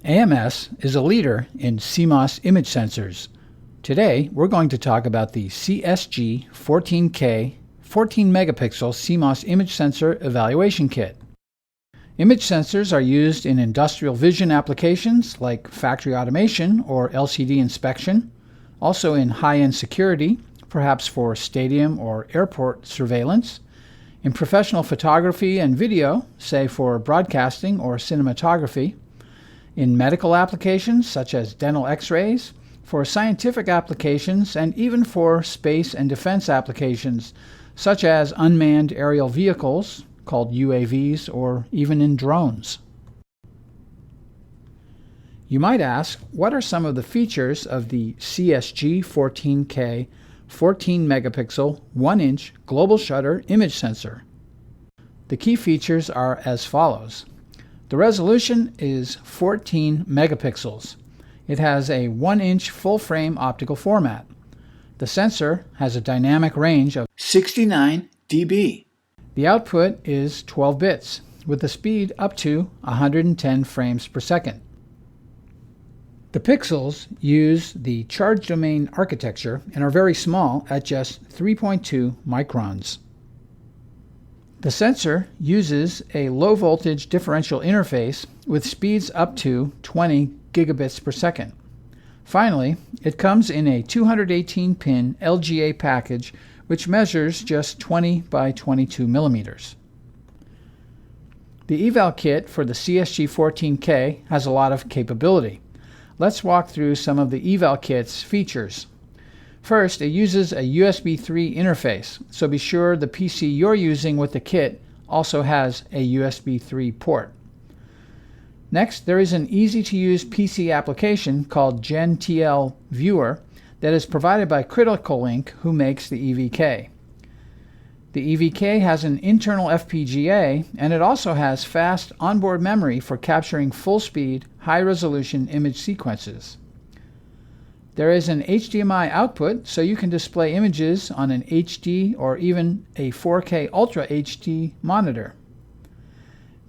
AMS is a leader in CMOS image sensors. Today, we're going to talk about the CSG-14K 14-megapixel CMOS image sensor evaluation kit. Image sensors are used in industrial vision applications like factory automation or LCD inspection, also in high-end security, perhaps for stadium or airport surveillance, in professional photography and video, say for broadcasting or cinematography, in medical applications such as dental x-rays, for scientific applications, and even for space and defense applications such as unmanned aerial vehicles, called UAVs, or even in drones. You might ask, what are some of the features of the CSG-14K 14-megapixel 1-inch global shutter image sensor? The key features are as follows. The resolution is 14 megapixels. It has a 1-inch full-frame optical format. The sensor has a dynamic range of 69 dB. The output is 12 bits, with the speed up to 110 frames per second. The pixels use the charge domain architecture and are very small at just 3.2 microns. The sensor uses a low-voltage differential interface with speeds up to 20 gigabits per second. Finally, it comes in a 218-pin LGA package which measures just 20 by 22 millimeters. The Eval kit for the CSG-14K has a lot of capability. Let's walk through some of the Eval kit's features. First, it uses a USB 3 interface, so be sure the PC you're using with the kit also has a USB 3 port. Next, there is an easy-to-use PC application called GenTL Viewer that is provided by Critical Link, who makes the EVK. The EVK has an internal FPGA, and it also has fast onboard memory for capturing full-speed, high-resolution image sequences. There is an HDMI output, so you can display images on an HD or even a 4K Ultra HD monitor.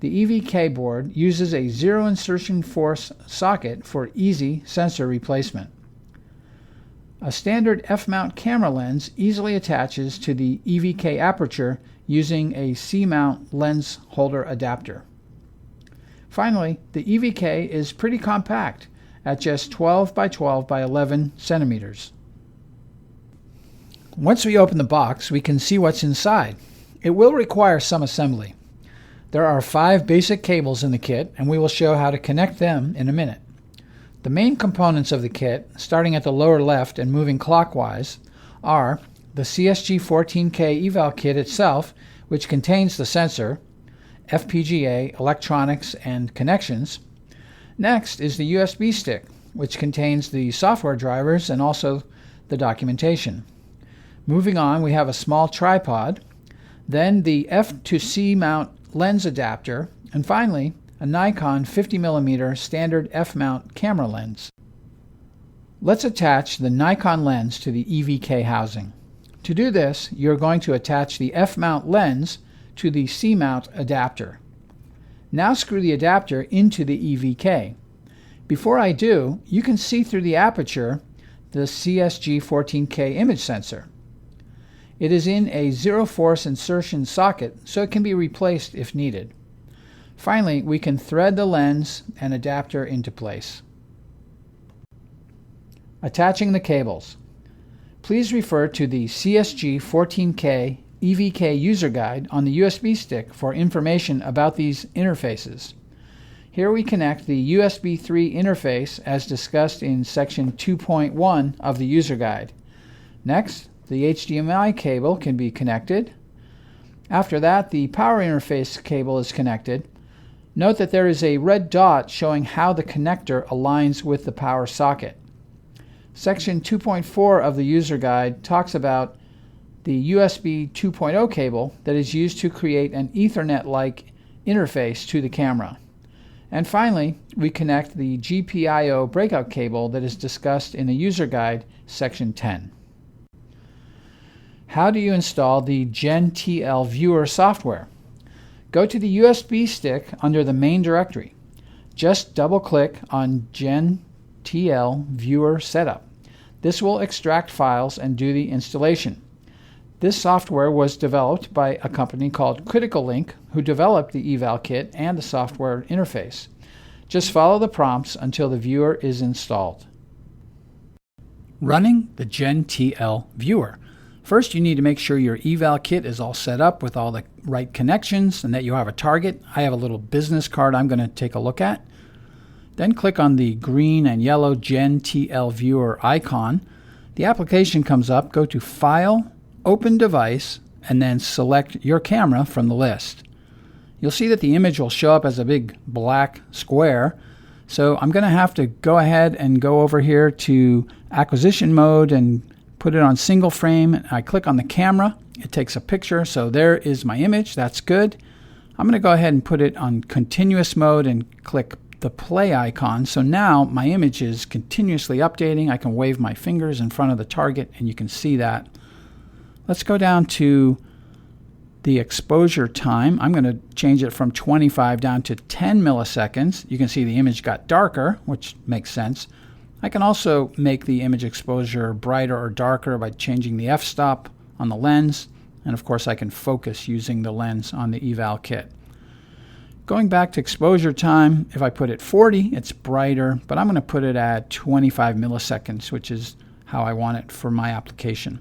The EVK board uses a zero insertion force socket for easy sensor replacement. A standard F-mount camera lens easily attaches to the EVK aperture using a C-mount lens holder adapter. Finally, the EVK is pretty compact at just 12 by 12 by 11 centimeters. Once we open the box, we can see what's inside. It will require some assembly. There are 5 basic cables in the kit, and we will show how to connect them in a minute. The main components of the kit, starting at the lower left and moving clockwise, are the CSG-14K Eval kit itself, which contains the sensor, FPGA, electronics, and connections. Next is the USB stick, which contains the software drivers and also the documentation. Moving on, we have a small tripod, then the F to C mount lens adapter, and finally, a Nikon 50mm standard F-mount camera lens. Let's attach the Nikon lens to the EVK housing. To do this, you're going to attach the F-mount lens to the C-mount adapter. Now screw the adapter into the EVK. Before I do, you can see through the aperture the CSG-14K image sensor. It is in a zero-force insertion socket, so it can be replaced if needed. Finally, we can thread the lens and adapter into place. Attaching the cables. Please refer to the CSG-14K EVK user guide on the USB stick for information about these interfaces. Here we connect the USB 3 interface as discussed in section 2.1 of the user guide. Next, the HDMI cable can be connected. After that, the power interface cable is connected. Note that there is a red dot showing how the connector aligns with the power socket. Section 2.4 of the user guide talks about the USB 2.0 cable that is used to create an Ethernet-like interface to the camera. And finally, we connect the GPIO breakout cable that is discussed in the user guide, section 10. How do you install the GenTL viewer software? Go to the USB stick under the main directory. Just double-click on GenTL Viewer Setup. This will extract files and do the installation. This software was developed by a company called Critical Link, who developed the Eval kit and the software interface. Just follow the prompts until the viewer is installed. Running the GenTL viewer. First, you need to make sure your Eval kit is all set up with all the right connections and that you have a target. I have a little business card I'm going to take a look at. Then click on the green and yellow GenTL viewer icon. The application comes up. Go to File, Open Device, and then select your camera from the list. You'll see that the image will show up as a big black square. So I'm going to have to go ahead and go over here to acquisition mode and put it on single frame. I click on the camera. It takes a picture. So there is my image. That's good. I'm going to go ahead and put it on continuous mode and click the play icon. So now my image is continuously updating. I can wave my fingers in front of the target and you can see that. Let's go down to the exposure time. I'm going to change it from 25 down to 10 milliseconds. You can see the image got darker, which makes sense. I can also make the image exposure brighter or darker by changing the f-stop on the lens. And of course I can focus using the lens on the Eval kit. Going back to exposure time, if I put it 40, it's brighter, but I'm going to put it at 25 milliseconds, which is how I want it for my application.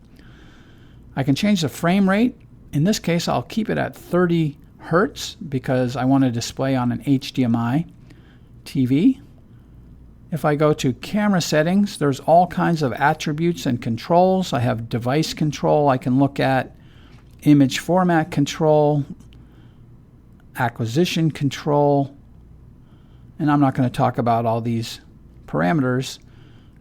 I can change the frame rate. In this case, I'll keep it at 30 Hertz because I want to display on an HDMI TV. If I go to camera settings, there's all kinds of attributes and controls. I have device control. I can look at image format control, acquisition control, and I'm not going to talk about all these parameters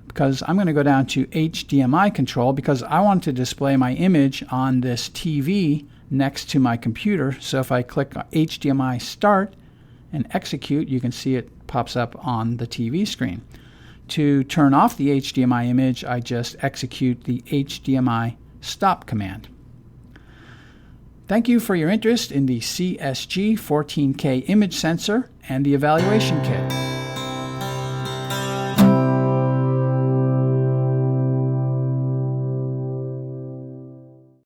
because I'm going to go down to HDMI control because I want to display my image on this TV next to my computer. So if I click HDMI start and execute, you can see it pops up on the TV screen. To turn off the HDMI image, I just execute the HDMI stop command. Thank you for your interest in the CSG-14K image sensor and the evaluation kit.